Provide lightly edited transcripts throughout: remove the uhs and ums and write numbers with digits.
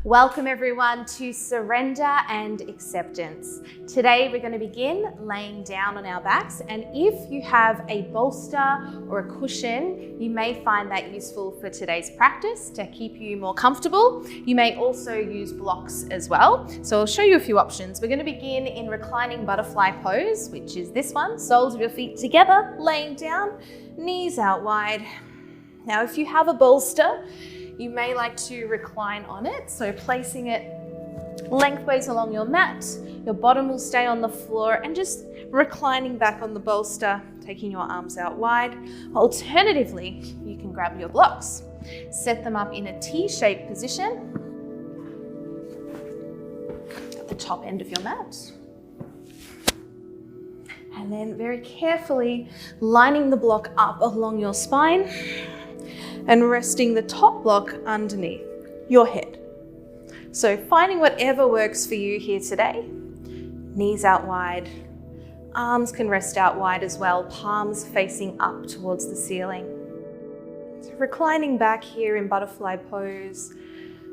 Welcome everyone to Surrender and Acceptance. Today we're going to begin laying down on our backs, and if you have a bolster or a cushion, you may find that useful for today's practice to keep you more comfortable. You may also use blocks as well. So I'll show you a few options. We're going to begin in reclining butterfly pose, which is this one. Soles of your feet together, laying down, knees out wide. Now if you have a bolster, you may like to recline on it, so placing it lengthways along your mat. Your bottom will stay on the floor and just reclining back on the bolster, taking your arms out wide. Alternatively, you can grab your blocks, set them up in a T-shaped position at the top end of your mat. And then very carefully lining the block up along your spine and resting the top block underneath your head. So finding whatever works for you here today. Knees out wide, arms can rest out wide as well, palms facing up towards the ceiling. So reclining back here in butterfly pose,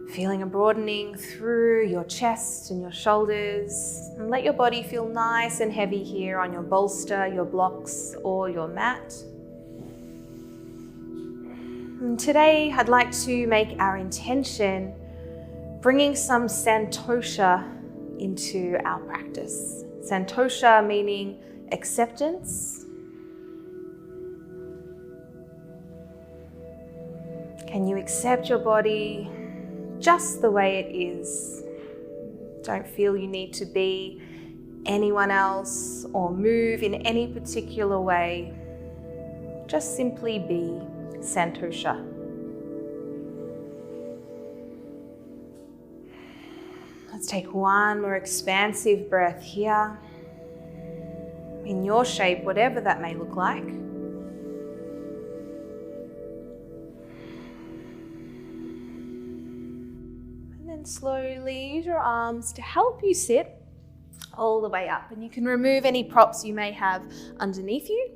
feeling a broadening through your chest and your shoulders, and let your body feel nice and heavy here on your bolster, your blocks, or your mat. And today, I'd like to make our intention bringing some santosha into our practice. Santosha meaning acceptance. Can you accept your body just the way it is? Don't feel you need to be anyone else or move in any particular way. Just simply be santosha. Let's take one more expansive breath here, in your shape, whatever that may look like. And then slowly use your arms to help you sit all the way up. And you can remove any props you may have underneath you,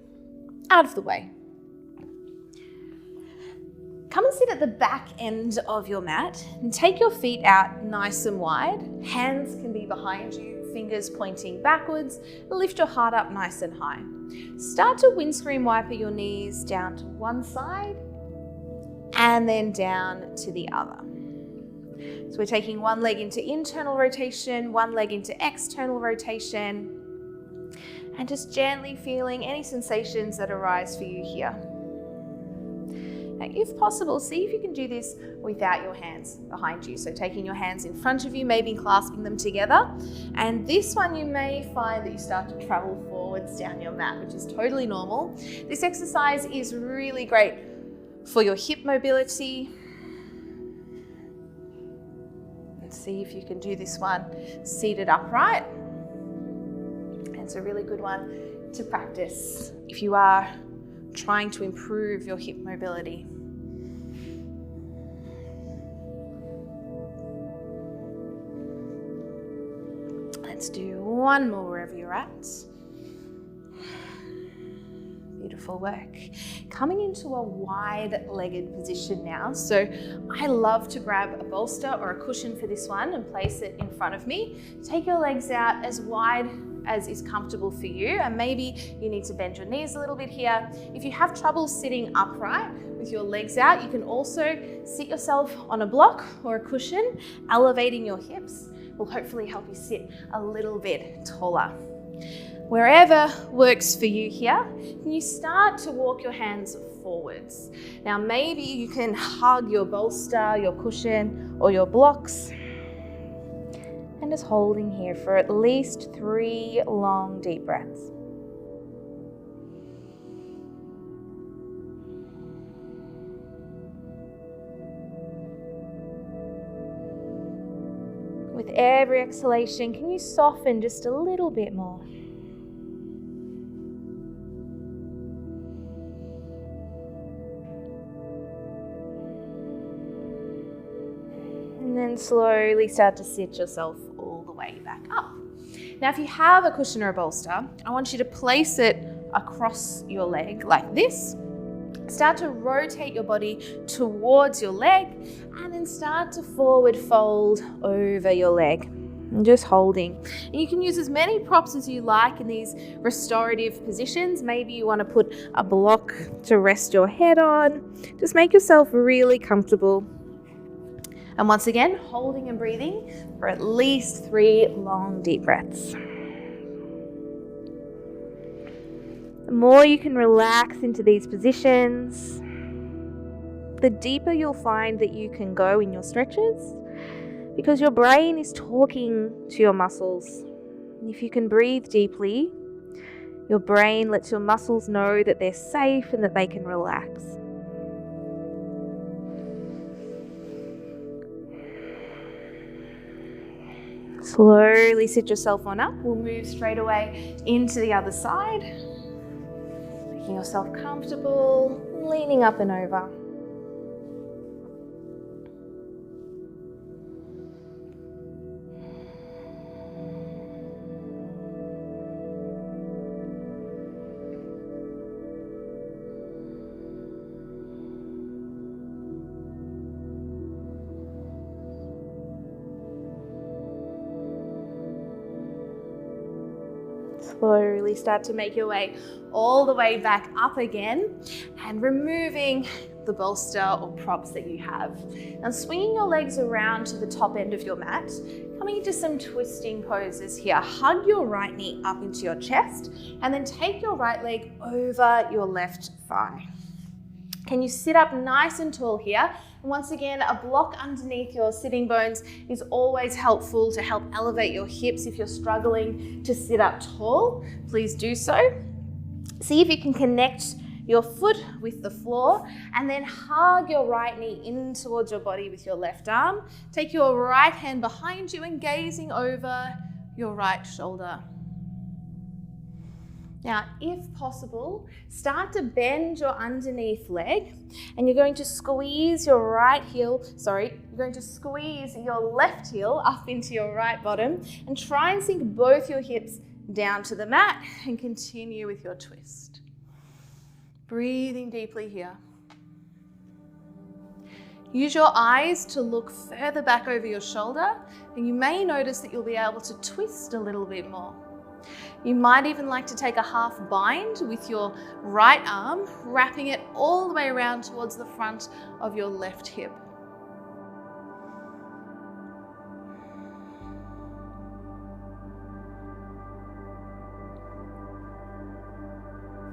out of the way. Come and sit at the back end of your mat and take your feet out nice and wide. Hands can be behind you, fingers pointing backwards. Lift your heart up nice and high. Start to windscreen wiper your knees down to one side and then down to the other. So we're taking one leg into internal rotation, one leg into external rotation, and just gently feeling any sensations that arise for you here. Now, if possible, see if you can do this without your hands behind you. So taking your hands in front of you, maybe clasping them together. And this one, you may find that you start to travel forwards down your mat, which is totally normal. This exercise is really great for your hip mobility. And see if you can do this one seated upright. And it's a really good one to practice if you are trying to improve your hip mobility. Let's do one more wherever you're at. Beautiful work. Coming into a wide-legged position now. So I love to grab a bolster or a cushion for this one and place it in front of me. Take your legs out as wide as is comfortable for you, and maybe you need to bend your knees a little bit here. If you have trouble sitting upright with your legs out, you can also sit yourself on a block or a cushion. Elevating your hips will hopefully help you sit a little bit taller. Wherever works for you here, can you start to walk your hands forwards? Now maybe you can hug your bolster, your cushion, or your blocks. And just holding here for at least 3 long, deep breaths. With every exhalation, can you soften just a little bit more? And then slowly start to sit yourself all the way back up. Now, if you have a cushion or a bolster, I want you to place it across your leg like this. Start to rotate your body towards your leg and then start to forward fold over your leg. And just holding. And you can use as many props as you like in these restorative positions. Maybe you want to put a block to rest your head on. Just make yourself really comfortable. And once again, holding and breathing for at least 3 long deep breaths. The more you can relax into these positions, the deeper you'll find that you can go in your stretches, because your brain is talking to your muscles. And if you can breathe deeply, your brain lets your muscles know that they're safe and that they can relax. Slowly sit yourself on up. We'll move straight away into the other side. Making yourself comfortable, leaning up and over. Slowly start to make your way all the way back up again and removing the bolster or props that you have. Now swinging your legs around to the top end of your mat, coming into some twisting poses here. Hug your right knee up into your chest and then take your right leg over your left thigh. Can you sit up nice and tall here? And once again, a block underneath your sitting bones is always helpful to help elevate your hips. If you're struggling to sit up tall, please do so. See if you can connect your foot with the floor and then hug your right knee in towards your body with your left arm. Take your right hand behind you and gazing over your right shoulder. Now, if possible, start to bend your underneath leg and you're going to squeeze your squeeze your left heel up into your right bottom and try and sink both your hips down to the mat and continue with your twist. Breathing deeply here. Use your eyes to look further back over your shoulder and you may notice that you'll be able to twist a little bit more. You might even like to take a half bind with your right arm, wrapping it all the way around towards the front of your left hip.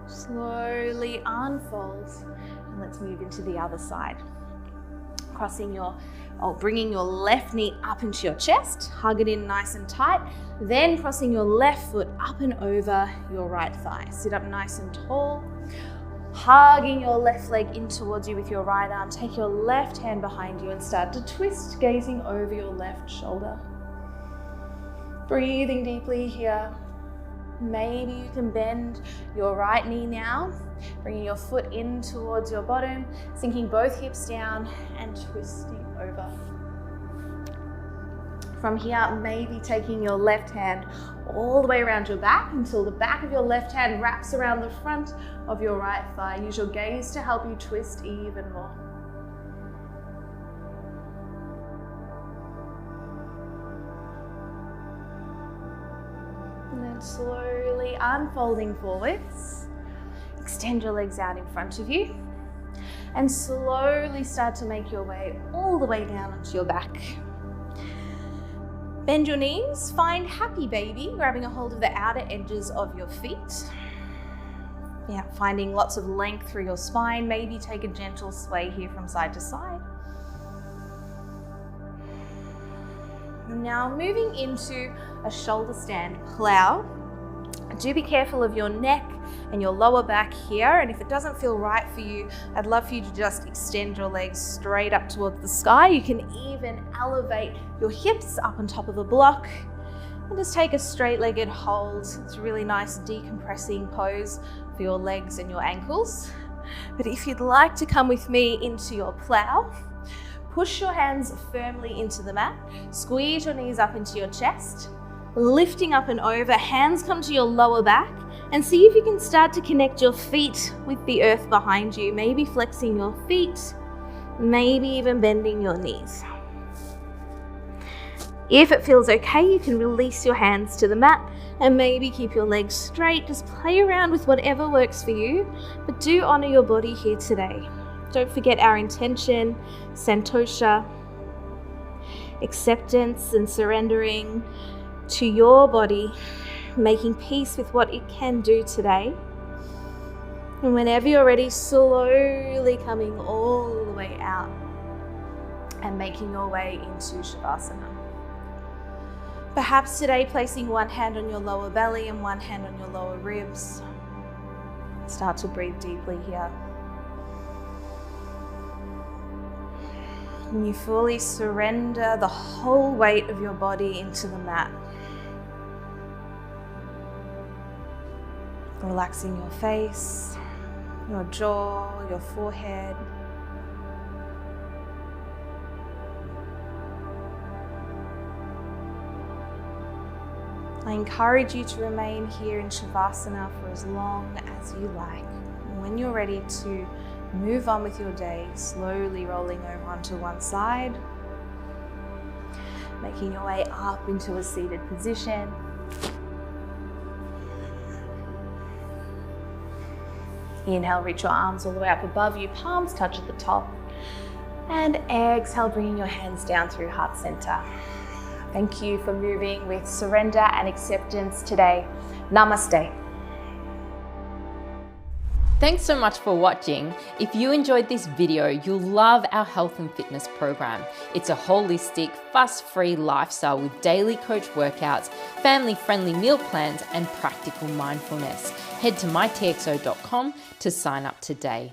Slowly unfold and let's move into the other side. Bringing your left knee up into your chest, hug it in nice and tight, then crossing your left foot up and over your right thigh. Sit up nice and tall, hugging your left leg in towards you with your right arm. Take your left hand behind you and start to twist, gazing over your left shoulder. Breathing deeply here. Maybe you can bend your right knee now, bringing your foot in towards your bottom, sinking both hips down and twisting over. From here, maybe taking your left hand all the way around your back until the back of your left hand wraps around the front of your right thigh. Use your gaze to help you twist even more. And then slowly unfolding forwards. Extend your legs out in front of you and slowly start to make your way all the way down onto your back. Bend your knees, find happy baby, grabbing a hold of the outer edges of your feet. Yeah, finding lots of length through your spine. Maybe take a gentle sway here from side to side. Now moving into a shoulder stand plow. Do be careful of your neck and your lower back here, and if it doesn't feel right for you, I'd love for you to just extend your legs straight up towards the sky. You can even elevate your hips up on top of the block and just take a straight-legged hold. It's a really nice decompressing pose for your legs and your ankles. But if you'd like to come with me into your plow, push your hands firmly into the mat, squeeze your knees up into your chest, lifting up and over, hands come to your lower back, And see if you can start to connect your feet with the earth behind you, maybe flexing your feet, maybe even bending your knees. If it feels okay, you can release your hands to the mat and maybe keep your legs straight. Just play around with whatever works for you, but do honor your body here today. Don't forget our intention, santosha, acceptance and surrendering to your body, making peace with what it can do today. And whenever you're ready, slowly coming all the way out and making your way into Shavasana. Perhaps today placing one hand on your lower belly and one hand on your lower ribs. Start to breathe deeply here. And you fully surrender the whole weight of your body into the mat. Relaxing your face, your jaw, your forehead. I encourage you to remain here in Shavasana for as long as you like. When you're ready to move on with your day, slowly rolling over onto one side, making your way up into a seated position. Inhale, reach your arms all the way up above you, palms touch at the top. And exhale, bringing your hands down through heart center. Thank you for moving with surrender and acceptance today. Namaste. Thanks so much for watching. If you enjoyed this video, you'll love our health and fitness program. It's a holistic, fuss-free lifestyle with daily coach workouts, family-friendly meal plans, and practical mindfulness. Head to mytxo.com to sign up today.